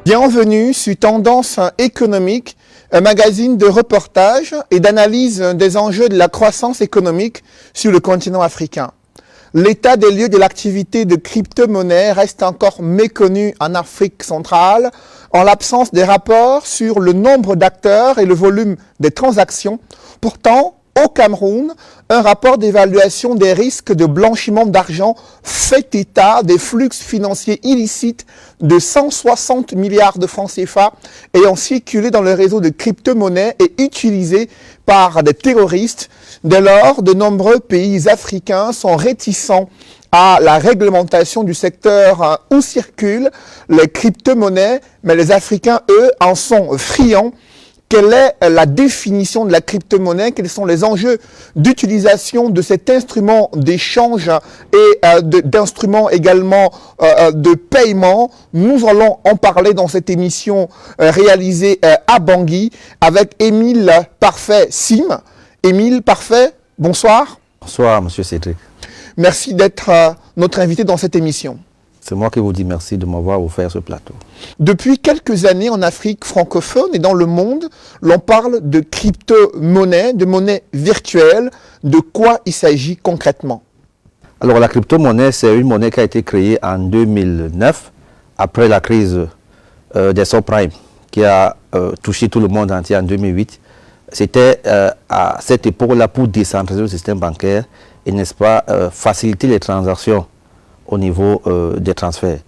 Bienvenue sur Tendance économique, un magazine de reportage et d'analyse des enjeux de la croissance économique sur le continent africain. L'état des lieux de l'activité de crypto-monnaie reste encore méconnu en Afrique centrale en l'absence des rapports sur le nombre d'acteurs et le volume des transactions. Pourtant, au Cameroun, un rapport d'évaluation des risques de blanchiment d'argent fait état des flux financiers illicites de 160 milliards de francs CFA ayant circulé dans le réseau de crypto-monnaies et utilisés par des terroristes. Dès lors, de nombreux pays africains sont réticents à la réglementation du secteur où circulent les crypto-monnaies, mais les Africains, eux, en sont friands. Quelle est la définition de la crypto-monnaie? Quels sont les enjeux d'utilisation de cet instrument d'échange et d'instruments également de paiement? Nous allons en parler dans cette émission réalisée à Bangui avec Émile Parfait-Sim. Émile Parfait, bonsoir. Bonsoir, monsieur Cédric. Merci d'être notre invité dans cette émission. C'est moi qui vous dis merci de m'avoir offert ce plateau. Depuis quelques années en Afrique francophone et dans le monde, l'on parle de crypto-monnaie, de monnaie virtuelle. De quoi il s'agit concrètement? Alors la crypto-monnaie, c'est une monnaie qui a été créée en 2009, après la crise des subprimes qui a touché tout le monde entier en 2008. C'était à cette époque-là pour décentraliser le système bancaire et, n'est-ce pas, faciliter les transactions au niveau des transferts.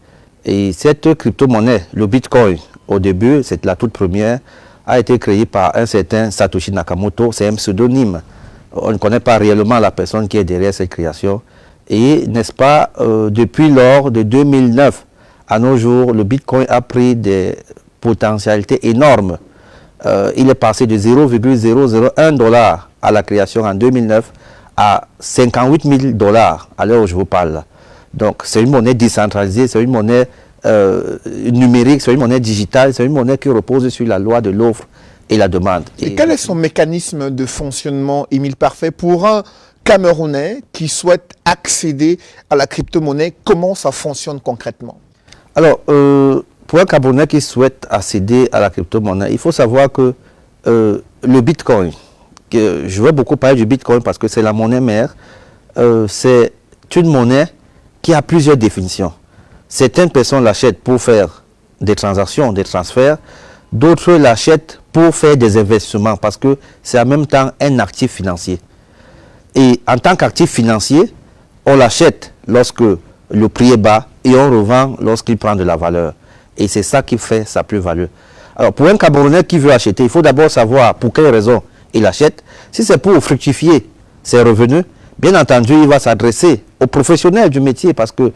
Et cette crypto-monnaie, le Bitcoin, au début, c'est la toute première, a été créée par un certain Satoshi Nakamoto. C'est un pseudonyme. On ne connaît pas réellement la personne qui est derrière cette création. Et, n'est-ce pas, depuis lors de 2009 à nos jours, le Bitcoin a pris des potentialités énormes. Il est passé de 0,001 $ à la création en 2009 à 58 000 $ à l'heure où je vous parle. Donc, c'est une monnaie décentralisée, c'est une monnaie numérique, c'est une monnaie digitale, c'est une monnaie qui repose sur la loi de l'offre et la demande. Et quel est son mécanisme de fonctionnement, Émile Parfait, pour un Camerounais qui souhaite accéder à la crypto-monnaie? Comment ça fonctionne concrètement? Alors, pour un Camerounais qui souhaite accéder à la crypto-monnaie, il faut savoir que le Bitcoin, je veux beaucoup parler du Bitcoin parce que c'est la monnaie mère, c'est une monnaie qui a plusieurs définitions. Certaines personnes l'achètent pour faire des transactions, des transferts. D'autres l'achètent pour faire des investissements parce que c'est en même temps un actif financier. Et en tant qu'actif financier, on l'achète lorsque le prix est bas et on revend lorsqu'il prend de la valeur. Et c'est ça qui fait sa plus-value. Alors pour un Camerounais qui veut acheter, il faut d'abord savoir pour quelle raison il achète. Si c'est pour fructifier ses revenus, bien entendu, il va s'adresser aux professionnels du métier parce que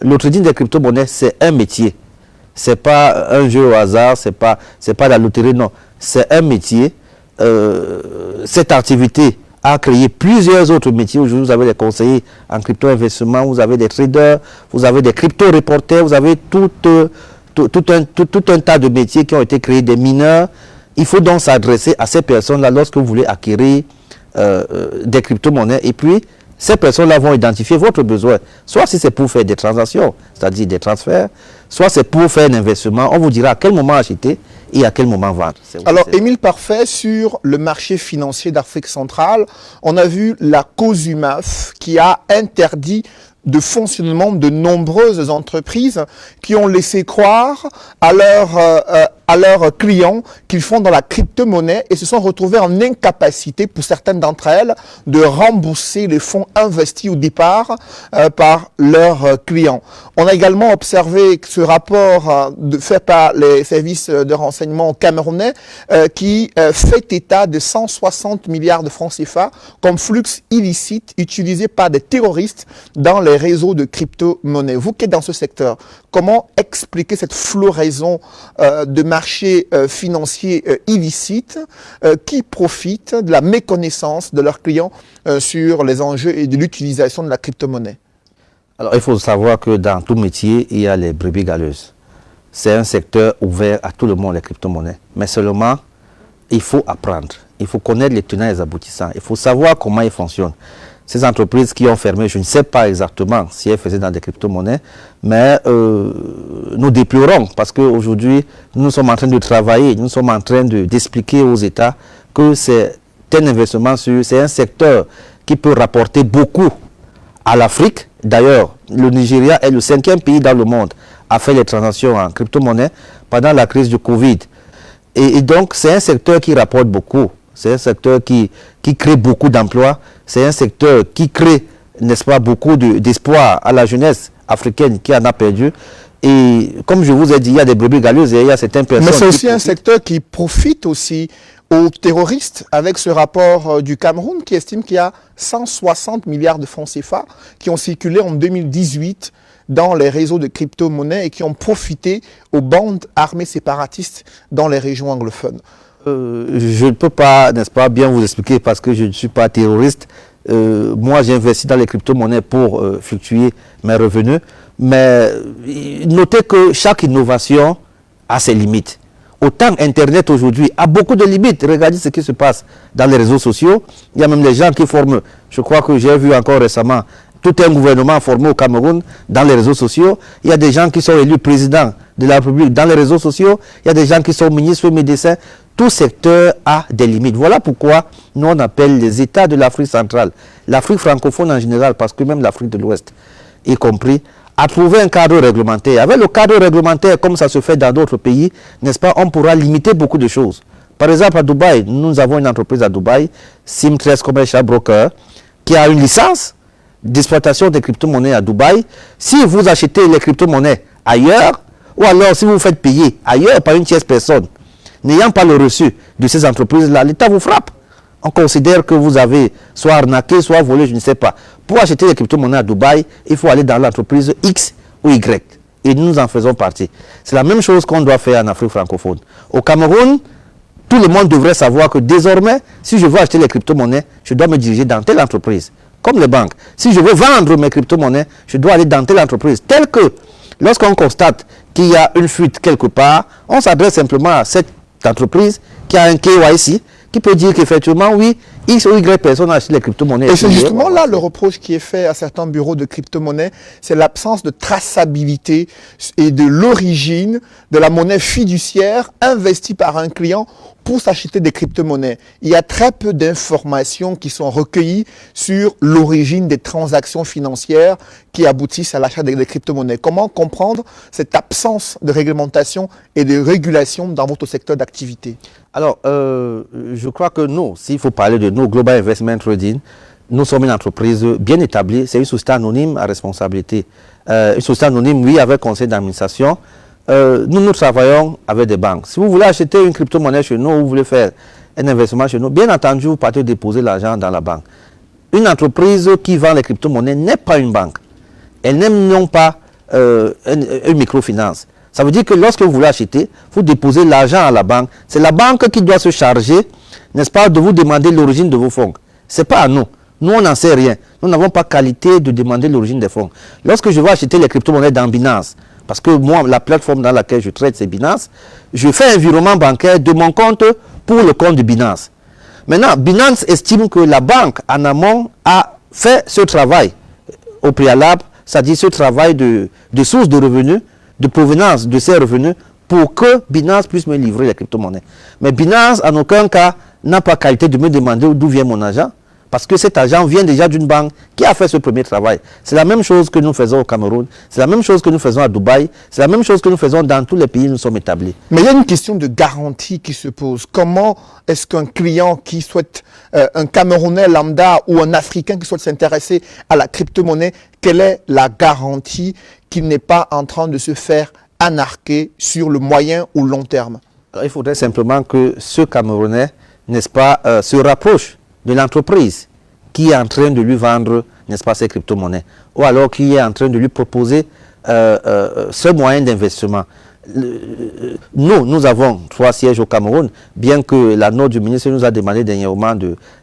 le trading des crypto-monnaies, c'est un métier. Ce n'est pas un jeu au hasard, ce n'est pas la loterie, non. C'est un métier. Cette activité a créé plusieurs autres métiers. Aujourd'hui, vous avez des conseillers en crypto-investissement, vous avez des traders, vous avez des crypto-reporters, vous avez tout un tas de métiers qui ont été créés, des mineurs. Il faut donc s'adresser à ces personnes-là lorsque vous voulez acquérir des crypto-monnaies, et puis ces personnes-là vont identifier votre besoin, soit si c'est pour faire des transactions, c'est-à-dire des transferts, soit c'est pour faire un investissement. On vous dira à quel moment acheter et à quel moment vendre. Alors, Émile Parfait, sur le marché financier d'Afrique centrale, on a vu la COSUMAF qui a interdit de fonctionnement de nombreuses entreprises qui ont laissé croire à leurs clients qu'ils font dans la crypto-monnaie et se sont retrouvés en incapacité pour certaines d'entre elles de rembourser les fonds investis au départ par leurs clients. On a également observé ce rapport fait par les services de renseignement camerounais qui fait état de 160 milliards de francs CFA comme flux illicite utilisé par des terroristes dans les réseaux de crypto-monnaie. Vous qui êtes dans ce secteur, comment expliquer cette floraison de marchés financiers illicites qui profitent de la méconnaissance de leurs clients sur les enjeux et de l'utilisation de la crypto-monnaie? Alors, il faut savoir que dans tout métier, il y a les brebis galeuses. C'est un secteur ouvert à tout le monde, les crypto-monnaies. Mais seulement, il faut apprendre. Il faut connaître les tenants et les aboutissants. Il faut savoir comment ils fonctionnent. ces entreprises qui ont fermé, je ne sais pas exactement si elles faisaient dans des crypto-monnaies, mais nous déplorons parce qu'aujourd'hui, nous sommes en train de travailler, nous sommes en train d'expliquer aux États que c'est un investissement c'est un secteur qui peut rapporter beaucoup à l'Afrique. D'ailleurs, le Nigeria est le 5e pays dans le monde à faire les transactions en crypto-monnaie pendant la crise du Covid. Et donc, c'est un secteur qui rapporte beaucoup. C'est un secteur qui crée beaucoup d'emplois. C'est un secteur qui crée, n'est-ce pas, beaucoup d'espoir à la jeunesse africaine qui en a perdu. Et comme je vous ai dit, il y a des brebis galeuses et il y a certaines personnes... Mais c'est aussi un secteur qui profite aussi aux terroristes, avec ce rapport du Cameroun qui estime qu'il y a 160 milliards de francs CFA qui ont circulé en 2018 dans les réseaux de crypto-monnaies et qui ont profité aux bandes armées séparatistes dans les régions anglophones. Je ne peux pas, n'est-ce pas, bien vous expliquer parce que je ne suis pas terroriste. Moi, j'ai investi dans les crypto-monnaies pour fluctuer mes revenus. Mais notez que chaque innovation a ses limites. Autant Internet aujourd'hui a beaucoup de limites. Regardez ce qui se passe dans les réseaux sociaux. Il y a même des gens qui forment, je crois que j'ai vu encore récemment, tout un gouvernement formé au Cameroun dans les réseaux sociaux. Il y a des gens qui sont élus présidents de la République dans les réseaux sociaux. Il y a des gens qui sont ministres, médecins. Tout secteur a des limites. Voilà pourquoi nous on appelle les États de l'Afrique centrale, l'Afrique francophone en général, parce que même l'Afrique de l'Ouest, y compris, à trouver un cadre réglementaire. Avec le cadre réglementaire, comme ça se fait dans d'autres pays, n'est-ce pas, on pourra limiter beaucoup de choses. Par exemple, à Dubaï, nous avons une entreprise à Dubaï, Sim13 Commercial Broker, qui a une licence d'exploitation des crypto-monnaies à Dubaï. Si vous achetez les crypto-monnaies ailleurs, ou alors si vous faites payer ailleurs par une tierce personne, n'ayant pas le reçu de ces entreprises-là, l'État vous frappe. On considère que vous avez soit arnaqué, soit volé, je ne sais pas. Pour acheter les crypto-monnaies à Dubaï, il faut aller dans l'entreprise X ou Y. Et nous en faisons partie. C'est la même chose qu'on doit faire en Afrique francophone. Au Cameroun, tout le monde devrait savoir que désormais, si je veux acheter les crypto-monnaies, je dois me diriger dans telle entreprise. Comme les banques. Si je veux vendre mes crypto-monnaies, je dois aller dans telle entreprise. Tel que, lorsqu'on constate qu'il y a une fuite quelque part, on s'adresse simplement à cette entreprise qui a un KYC, qui peut dire qu'effectivement, oui, X ou Y personnes achètent les crypto-monnaies. Et c'est justement là le reproche qui est fait à certains bureaux de crypto-monnaies, c'est l'absence de traçabilité et de l'origine de la monnaie fiduciaire investie par un client pour s'acheter des crypto-monnaies. Il y a très peu d'informations qui sont recueillies sur l'origine des transactions financières qui aboutissent à l'achat des crypto-monnaies. Comment comprendre cette absence de réglementation et de régulation dans votre secteur d'activité? Alors, je crois que nous, s'il faut parler de nous, Global Investment Trading, nous sommes une entreprise bien établie. C'est une société anonyme à responsabilité. Une société anonyme, oui, avec conseil d'administration. Nous travaillons avec des banques. Si vous voulez acheter une crypto-monnaie chez nous, ou vous voulez faire un investissement chez nous, bien entendu, vous partez déposer l'argent dans la banque. Une entreprise qui vend les crypto-monnaies n'est pas une banque. Elles n'ont pas une microfinance. Ça veut dire que lorsque vous voulez acheter, vous déposez l'argent à la banque. C'est la banque qui doit se charger, n'est-ce pas, de vous demander l'origine de vos fonds. Ce n'est pas à nous. Nous, on n'en sait rien. Nous n'avons pas qualité de demander l'origine des fonds. Lorsque je vais acheter les crypto-monnaies dans Binance, parce que moi, la plateforme dans laquelle je traite, c'est Binance, je fais un virement bancaire de mon compte pour le compte de Binance. Maintenant, Binance estime que la banque, en amont, a fait ce travail au préalable, c'est-à-dire ce travail de source de revenus, de provenance de ces revenus, pour que Binance puisse me livrer les crypto-monnaies. Mais Binance, en aucun cas, n'a pas qualité de me demander d'où vient mon argent, parce que cet argent vient déjà d'une banque qui a fait ce premier travail. C'est la même chose que nous faisons au Cameroun, c'est la même chose que nous faisons à Dubaï, c'est la même chose que nous faisons dans tous les pays où nous sommes établis. Mais il y a une question de garantie qui se pose. Comment est-ce qu'un client qui souhaite, un Camerounais lambda ou un Africain qui souhaite s'intéresser à la crypto-monnaie, quelle est la garantie qu'il n'est pas en train de se faire anarquer sur le moyen ou long terme? Alors, il faudrait simplement que ce Camerounais, n'est-ce pas, se rapproche de l'entreprise qui est en train de lui vendre, n'est-ce pas, ces crypto-monnaies, ou alors qui est en train de lui proposer ce moyen d'investissement. Nous avons 3 sièges au Cameroun, bien que la note du ministre nous a demandé dernièrement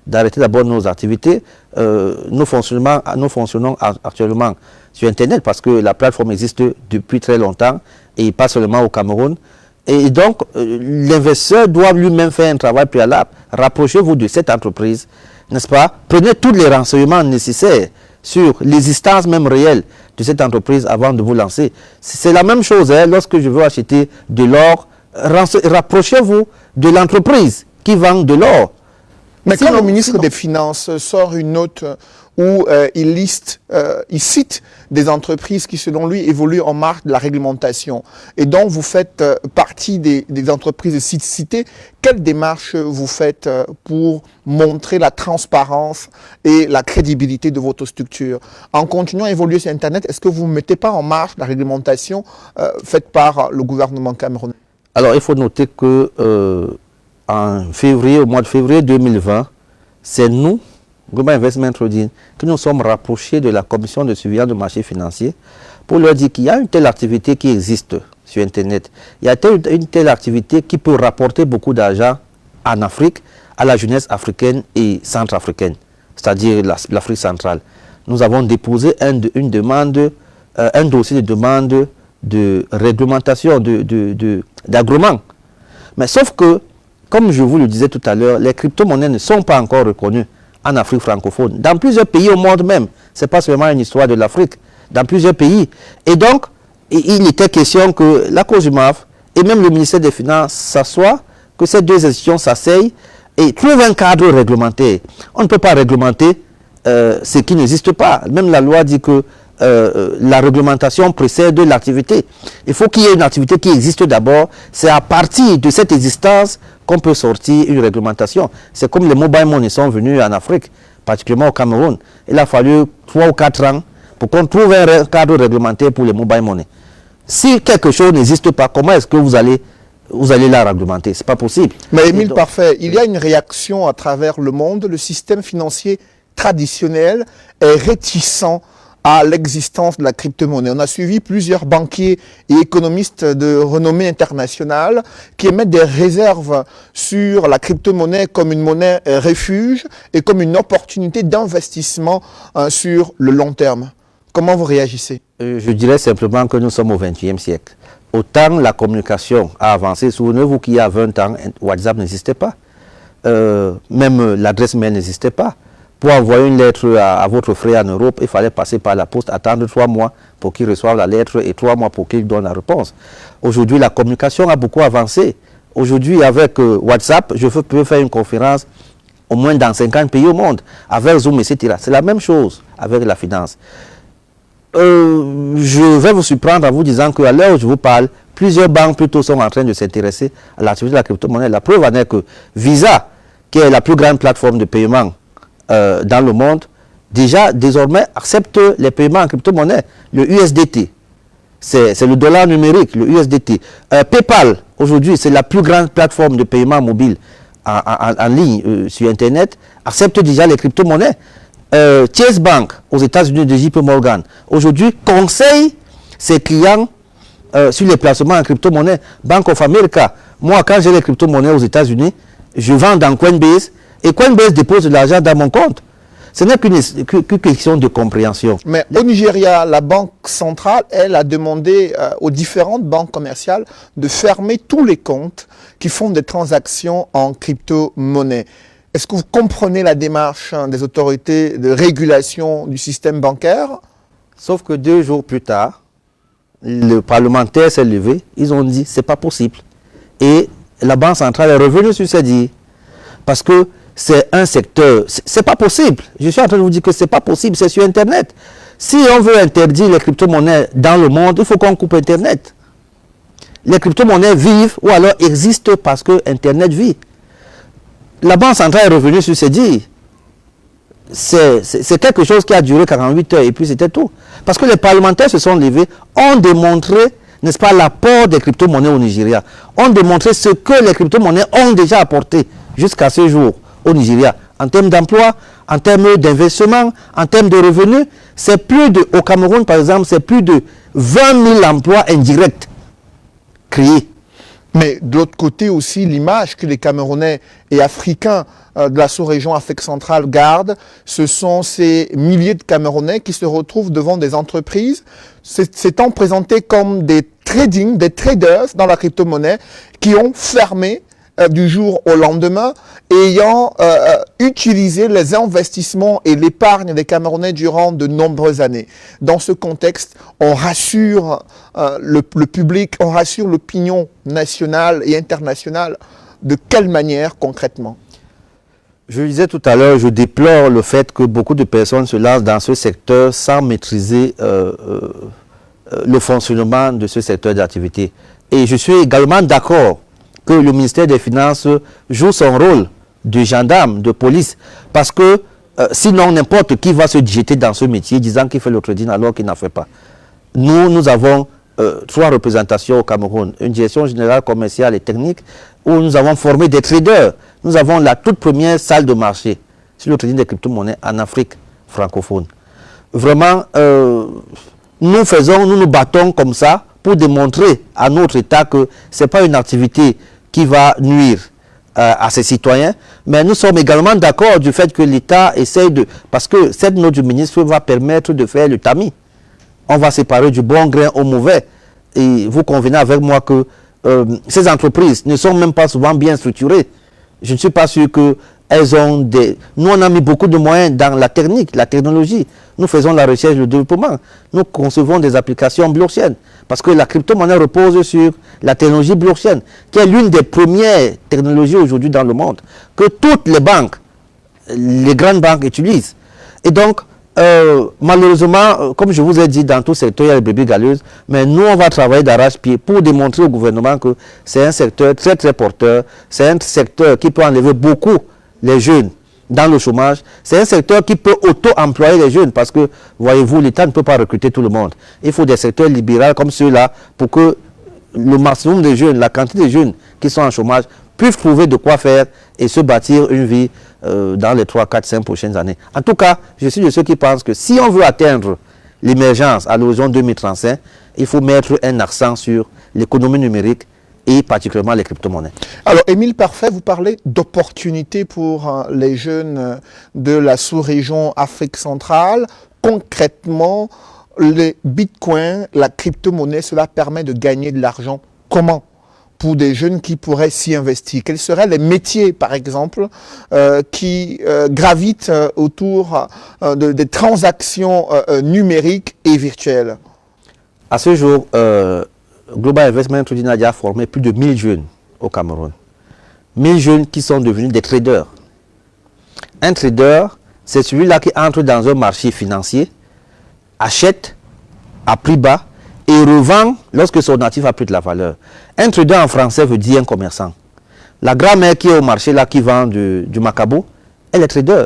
d'arrêter d'abord nos activités. Nous fonctionnons actuellement sur Internet parce que la plateforme existe depuis très longtemps et pas seulement au Cameroun. Et donc, l'investisseur doit lui-même faire un travail préalable. Rapprochez-vous de cette entreprise, n'est-ce pas, prenez tous les renseignements nécessaires sur l'existence même réelle de cette entreprise avant de vous lancer. C'est la même chose, hein, lorsque je veux acheter de l'or, rapprochez-vous de l'entreprise qui vend de l'or. Mais quand le ministre des Finances sort une note où il cite des entreprises qui, selon lui, évoluent en marge de la réglementation, et dont vous faites partie des entreprises citées, quelle démarche vous faites pour montrer la transparence et la crédibilité de votre structure? En continuant à évoluer sur Internet, est-ce que vous ne mettez pas en marge la réglementation faite par le gouvernement camerounais? Alors, il faut noter que au mois de février 2020, c'est nous, Global Investment Holdings, que nous sommes rapprochés de la commission de surveillance du marché financier pour leur dire qu'il y a une telle activité qui existe sur Internet. Il y a une telle activité qui peut rapporter beaucoup d'argent en Afrique, à la jeunesse africaine et centrafricaine, c'est-à-dire l'Afrique centrale. Nous avons déposé un dossier de demande de réglementation, d'agrément. Mais sauf que, comme je vous le disais tout à l'heure, les crypto-monnaies ne sont pas encore reconnues en Afrique francophone. Dans plusieurs pays au monde même, ce n'est pas seulement une histoire de l'Afrique, dans plusieurs pays. Et donc, il était question que la COJUMAF et même le ministère des Finances s'assoient, que ces deux institutions s'asseyent et trouvent un cadre réglementaire. On ne peut pas réglementer ce qui n'existe pas. Même la loi dit que la réglementation précède l'activité. Il faut qu'il y ait une activité qui existe d'abord. C'est à partir de cette existence qu'on peut sortir une réglementation. C'est comme les mobile money sont venus en Afrique, particulièrement au Cameroun. Il a fallu 3 ou 4 ans pour qu'on trouve un cadre réglementaire pour les mobile money. Si quelque chose n'existe pas, comment est-ce que vous allez la réglementer? Ce n'est pas possible. Mais Émile Parfait, il y a une réaction à travers le monde. Le système financier traditionnel est réticent à l'existence de la crypto-monnaie. On a suivi plusieurs banquiers et économistes de renommée internationale qui émettent des réserves sur la crypto-monnaie comme une monnaie refuge et comme une opportunité d'investissement sur le long terme. Comment vous réagissez? Je dirais simplement que nous sommes au XXIe siècle. Autant la communication a avancé, souvenez-vous qu'il y a 20 ans, WhatsApp n'existait pas. Même l'adresse mail n'existait pas. Pour envoyer une lettre à votre frère en Europe, il fallait passer par la poste, attendre 3 mois pour qu'il reçoive la lettre et 3 mois pour qu'il donne la réponse. Aujourd'hui, la communication a beaucoup avancé. Aujourd'hui, avec WhatsApp, je peux faire une conférence au moins dans 50 pays au monde, avec Zoom, etc. C'est la même chose avec la finance. Je vais vous surprendre en vous disant qu'à l'heure où je vous parle, plusieurs banques plutôt sont en train de s'intéresser à l'activité de la crypto-monnaie. La preuve en est que Visa, qui est la plus grande plateforme de paiement dans le monde, déjà désormais accepte les paiements en crypto-monnaie, le USDT. C'est le dollar numérique, le USDT. PayPal, aujourd'hui, c'est la plus grande plateforme de paiement mobile en ligne sur Internet, accepte déjà les crypto-monnaies. Chase Bank, aux États-Unis, de JP Morgan, aujourd'hui conseille ses clients sur les placements en crypto-monnaie. Bank of America, moi, quand j'ai les crypto-monnaies aux États-Unis, je vends dans Coinbase, et Coinbase dépose de l'argent dans mon compte. Ce n'est qu'une question de compréhension. Mais au Nigeria, la Banque centrale, elle, a demandé aux différentes banques commerciales de fermer tous les comptes qui font des transactions en crypto-monnaie. Est-ce que vous comprenez la démarche des autorités de régulation du système bancaire? Sauf que 2 jours plus tard, le parlementaire s'est levé, ils ont dit c'est pas possible. Et la Banque centrale est revenue sur ses dires. Parce que c'est un secteur, c'est pas possible. Je suis en train de vous dire que c'est pas possible, c'est sur Internet. Si on veut interdire les crypto-monnaies dans le monde, il faut qu'on coupe Internet. Les crypto-monnaies vivent ou alors existent parce que Internet vit. La Banque centrale est revenue sur ses dires. C'est quelque chose qui a duré 48 heures et puis c'était tout. Parce que les parlementaires se sont levés, ont démontré, n'est-ce pas, l'apport des crypto-monnaies au Nigeria. Ont démontré ce que les crypto-monnaies ont déjà apporté jusqu'à ce jour au Nigeria. En termes d'emploi, en termes d'investissement, en termes de revenus, c'est plus de, au Cameroun par exemple, c'est plus de 20 000 emplois indirects créés. Mais de l'autre côté aussi, l'image que les Camerounais et Africains de la sous-région Afrique centrale gardent, ce sont ces milliers de Camerounais qui se retrouvent devant des entreprises s'étant présentés comme des traders dans la crypto-monnaie, qui ont fermé du jour au lendemain, ayant utilisé les investissements et l'épargne des Camerounais durant de nombreuses années. Dans ce contexte, on rassure le public, on rassure l'opinion nationale et internationale. De quelle manière concrètement? Je le disais tout à l'heure, je déplore le fait que beaucoup de personnes se lancent dans ce secteur sans maîtriser le fonctionnement de ce secteur d'activité. Et je suis également d'accord que le ministère des Finances joue son rôle de gendarme, de police, parce que sinon n'importe qui va se jeter dans ce métier disant qu'il fait le trading alors qu'il n'en fait pas. Nous avons 3 représentations au Cameroun, une direction générale commerciale et technique où nous avons formé des traders. Nous avons la toute première salle de marché sur le trading des crypto-monnaies en Afrique francophone. Vraiment, nous nous battons comme ça pour démontrer à notre État que ce n'est pas une activité qui va nuire à ses citoyens, mais nous sommes également d'accord du fait que l'État essaye de... Parce que cette note du ministre va permettre de faire le tamis. On va séparer du bon grain au mauvais. Et vous convenez avec moi que ces entreprises ne sont même pas souvent bien structurées. Je ne suis pas sûr qu'elles ont des... Nous, on a mis beaucoup de moyens dans la technique, la technologie. Nous faisons la recherche et le développement. Nous concevons des applications blockchain. Parce que la crypto-monnaie repose sur la technologie blockchain, qui est l'une des premières technologies aujourd'hui dans le monde, que toutes les banques, les grandes banques utilisent. Et donc, malheureusement, comme je vous ai dit, dans tout secteur, il y a les brebis galeuses, mais nous, on va travailler d'arrache-pied pour démontrer au gouvernement que c'est un secteur très, très porteur, c'est un secteur qui peut enlever beaucoup les jeunes dans le chômage, c'est un secteur qui peut auto-employer les jeunes, parce que, voyez-vous, l'État ne peut pas recruter tout le monde. Il faut des secteurs libéraux comme ceux-là pour que le maximum de jeunes, la quantité de jeunes qui sont en chômage, puissent trouver de quoi faire et se bâtir une vie dans les 3, 4, 5 prochaines années. En tout cas, je suis de ceux qui pensent que si on veut atteindre l'émergence à l'horizon 2035, il faut mettre un accent sur l'économie numérique et particulièrement les crypto-monnaies. Alors, Émile Parfait, vous parlez d'opportunités pour les jeunes de la sous-région Afrique centrale. Concrètement, les bitcoins, la crypto-monnaie, cela permet de gagner de l'argent. Comment? Pour des jeunes qui pourraient s'y investir? Quels seraient les métiers, par exemple, qui gravitent autour des transactions numériques et virtuelles? À ce jour, Global Investment Trading a formé plus de 1000 jeunes au Cameroun. 1000 jeunes qui sont devenus des traders. Un trader, c'est celui-là qui entre dans un marché financier, achète à prix bas et revend lorsque son actif a plus de la valeur. Un trader en français veut dire un commerçant. La grand-mère qui est au marché là, qui vend du macabo, elle est trader.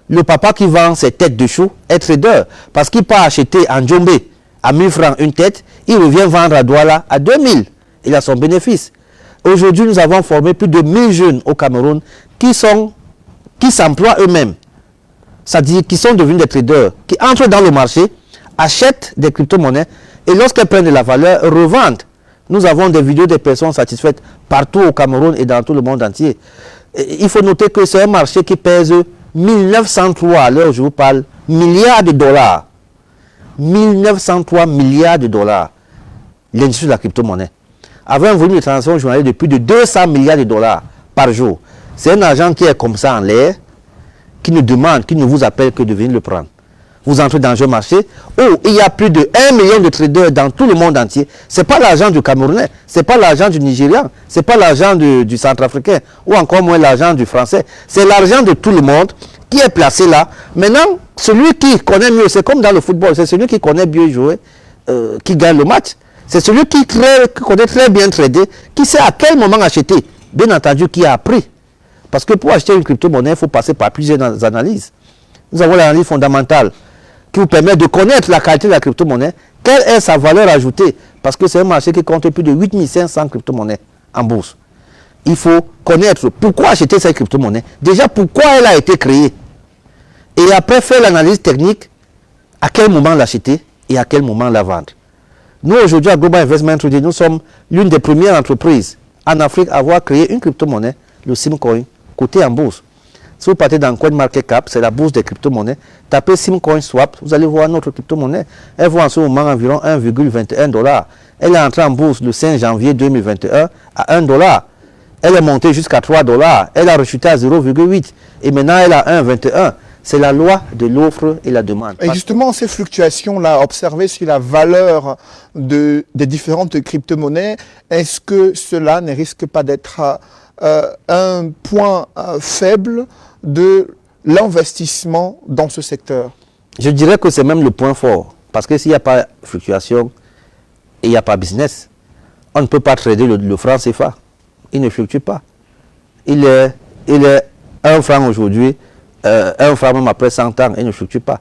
Le papa qui vend ses têtes de chou est trader parce qu'il peut acheter en Djombe à 1000 francs une tête, il revient vendre à Douala à 2000. Il a son bénéfice. Aujourd'hui, nous avons formé plus de 1000 jeunes au Cameroun qui s'emploient eux-mêmes. C'est-à-dire qui sont devenus des traders, qui entrent dans le marché, achètent des crypto-monnaies et lorsqu'elles prennent de la valeur, revendent. Nous avons des vidéos de personnes satisfaites partout au Cameroun et dans tout le monde entier. Et il faut noter que c'est un marché qui pèse 1903, à l'heure où je vous parle, milliards de dollars. 1903 milliards de dollars, l'industrie de la crypto-monnaie, avait un volume de transactions journalier de plus de 200 milliards de dollars par jour. C'est un argent qui est comme ça en l'air, qui ne demande, qui ne vous appelle que de venir le prendre. Vous entrez dans un marché où il y a plus de 1 million de traders dans tout le monde entier. Ce n'est pas l'argent du Camerounais, ce n'est pas l'argent du Nigérian, ce n'est pas l'argent du Centrafricain, ou encore moins l'argent du Français. C'est l'argent de tout le monde qui est placé là. Maintenant, celui qui connaît mieux, c'est comme dans le football, c'est celui qui connaît mieux jouer, qui gagne le match. C'est celui qui connaît très bien trader, qui sait à quel moment acheter. Bien entendu, qui a appris. Parce que pour acheter une crypto-monnaie, il faut passer par plusieurs analyses. Nous avons l'analyse fondamentale qui vous permet de connaître la qualité de la crypto-monnaie, quelle est sa valeur ajoutée. Parce que c'est un marché qui compte plus de 8500 crypto-monnaies en bourse. Il faut connaître pourquoi acheter cette crypto-monnaie. Déjà, pourquoi elle a été créée. Et après, faire l'analyse technique, à quel moment l'acheter et à quel moment la vendre. Nous, aujourd'hui, à Global Investment Trading, nous sommes l'une des premières entreprises en Afrique à avoir créé une crypto-monnaie, le Simcoin, coté en bourse. Si vous partez dans CoinMarketCap, c'est la bourse des crypto-monnaies, tapez Simcoin Swap, vous allez voir notre crypto-monnaie. Elle vaut en ce moment environ 1,21 $. Elle est entrée en bourse le 5 janvier 2021 à 1 $. elle est montée jusqu'à 3 $, elle a rechuté à 0,8 et maintenant elle a 1,21. C'est la loi de l'offre et la demande. Et justement, ces fluctuations-là observées sur la valeur des différentes crypto-monnaies, est-ce que cela ne risque pas d'être un point faible de l'investissement dans ce secteur? Je dirais que c'est même le point fort. Parce que s'il n'y a pas fluctuation et il n'y a pas business, on ne peut pas trader le franc CFA. Il ne fluctue pas. Il est 1 franc aujourd'hui, 1 franc même après 100 ans, il ne fluctue pas.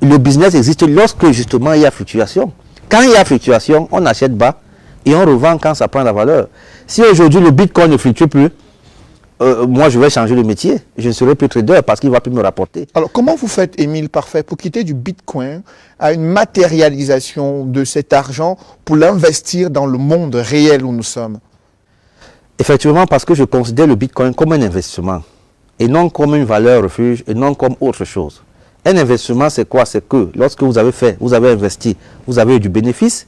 Le business existe lorsque justement il y a fluctuation. Quand il y a fluctuation, on achète bas et on revend quand ça prend la valeur. Si aujourd'hui le Bitcoin ne fluctue plus, moi je vais changer de métier. Je ne serai plus trader parce qu'il ne va plus me rapporter. Alors comment vous faites, Émile Parfait, pour quitter du Bitcoin à une matérialisation de cet argent pour l'investir dans le monde réel où nous sommes? Effectivement, parce que je considère le Bitcoin comme un investissement et non comme une valeur refuge et non comme autre chose. Un investissement, c'est quoi? C'est que lorsque vous avez investi, vous avez eu du bénéfice,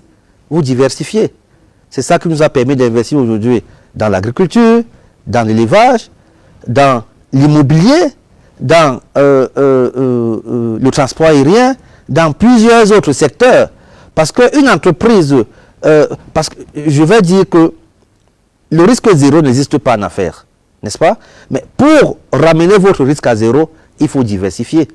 vous diversifiez. C'est ça qui nous a permis d'investir aujourd'hui dans l'agriculture, dans l'élevage, dans l'immobilier, dans le transport aérien, dans plusieurs autres secteurs. Parce qu'une entreprise, parce que je vais dire que le risque zéro n'existe pas en affaires, n'est-ce pas? Mais pour ramener votre risque à zéro, il faut diversifier.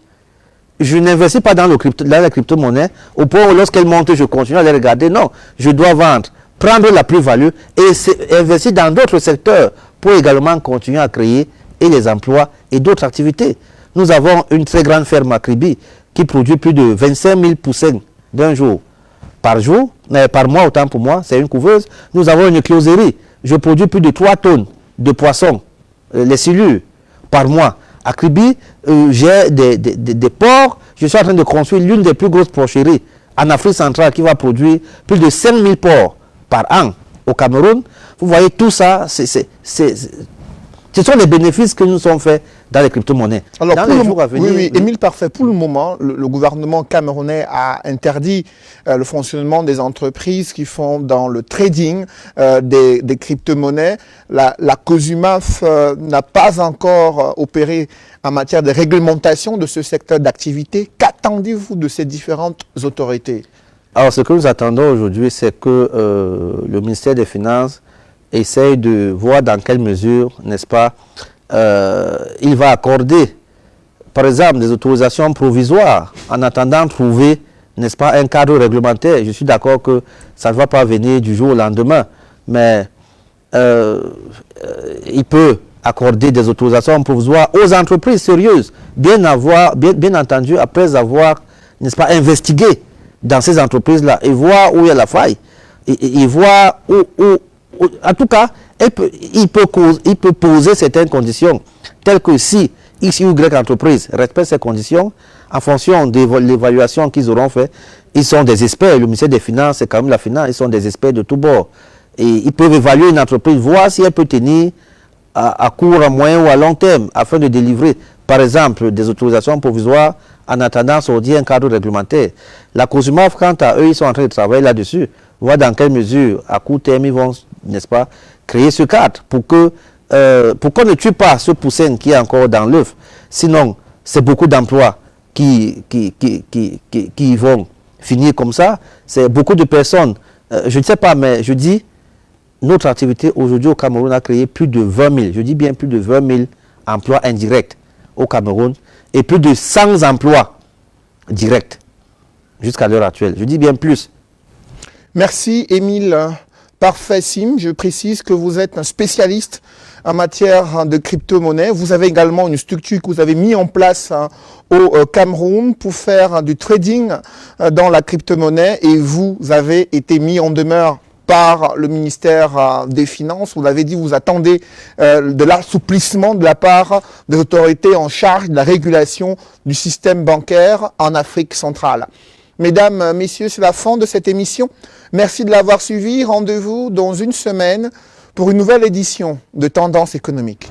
Je n'investis pas dans la crypto-monnaie au point où lorsqu'elle monte, je continue à les regarder. Non, je dois vendre, prendre la plus-value et investir dans d'autres secteurs pour également continuer à créer et les emplois et d'autres activités. Nous avons une très grande ferme à Kribi qui produit plus de 25 000 poussins d'un jour. Par mois, autant pour moi, c'est une couveuse. Nous avons une closerie. Je produis plus de 3 tonnes de poissons, les silures, par mois. À Kribi, j'ai des porcs. Je suis en train de construire l'une des plus grosses porcheries en Afrique centrale qui va produire plus de 5 000 porcs par an au Cameroun. Vous voyez, tout ça, ce sont les bénéfices que nous sommes faits dans les crypto-monnaies. Alors, dans les jours à venir, oui, Émile Parfait, pour le moment, le gouvernement camerounais a interdit le fonctionnement des entreprises qui font dans le trading des crypto-monnaies. La COSUMAF n'a pas encore opéré en matière de réglementation de ce secteur d'activité. Qu'attendez-vous de ces différentes autorités? Alors, ce que nous attendons aujourd'hui, c'est que le ministère des Finances essaye de voir dans quelle mesure, n'est-ce pas, il va accorder, par exemple, des autorisations provisoires en attendant de trouver, n'est-ce pas, un cadre réglementaire. Je suis d'accord que ça ne va pas venir du jour au lendemain, mais il peut accorder des autorisations provisoires aux entreprises sérieuses, bien entendu, après avoir, n'est-ce pas, investigué dans ces entreprises-là et voir où il y a la faille et voir en tout cas, il peut poser certaines conditions, telles que si X ou Y entreprise respecte ces conditions, en fonction de l'évaluation qu'ils auront fait, ils sont des experts. Le ministère des Finances, c'est quand même la finance, ils sont des experts de tous bords. Et ils peuvent évaluer une entreprise, voir si elle peut tenir à court, à moyen ou à long terme, afin de délivrer, par exemple, des autorisations provisoires en attendant de sortir un cadre réglementaire. La COSUMAF, quant à eux, ils sont en train de travailler là-dessus, voir dans quelle mesure, à court terme, ils vont, n'est-ce pas, créer ce cadre pour qu'on ne tue pas ce poussin qui est encore dans l'œuf. Sinon, c'est beaucoup d'emplois qui vont finir comme ça. C'est beaucoup de personnes. Je ne sais pas, mais je dis, notre activité aujourd'hui au Cameroun a créé plus de 20 000, je dis bien plus de 20 000 emplois indirects au Cameroun et plus de 100 emplois directs jusqu'à l'heure actuelle. Je dis bien plus. Merci, Émile Parfait Sim. Je précise que vous êtes un spécialiste en matière de crypto-monnaie. Vous avez également une structure que vous avez mis en place au Cameroun pour faire du trading dans la crypto-monnaie et vous avez été mis en demeure par le ministère des Finances. Vous l'avez dit, vous attendez de l'assouplissement de la part des autorités en charge de la régulation du système bancaire en Afrique centrale. Mesdames, Messieurs, c'est la fin de cette émission. Merci de l'avoir suivi. Rendez-vous dans une semaine pour une nouvelle édition de Tendance économique.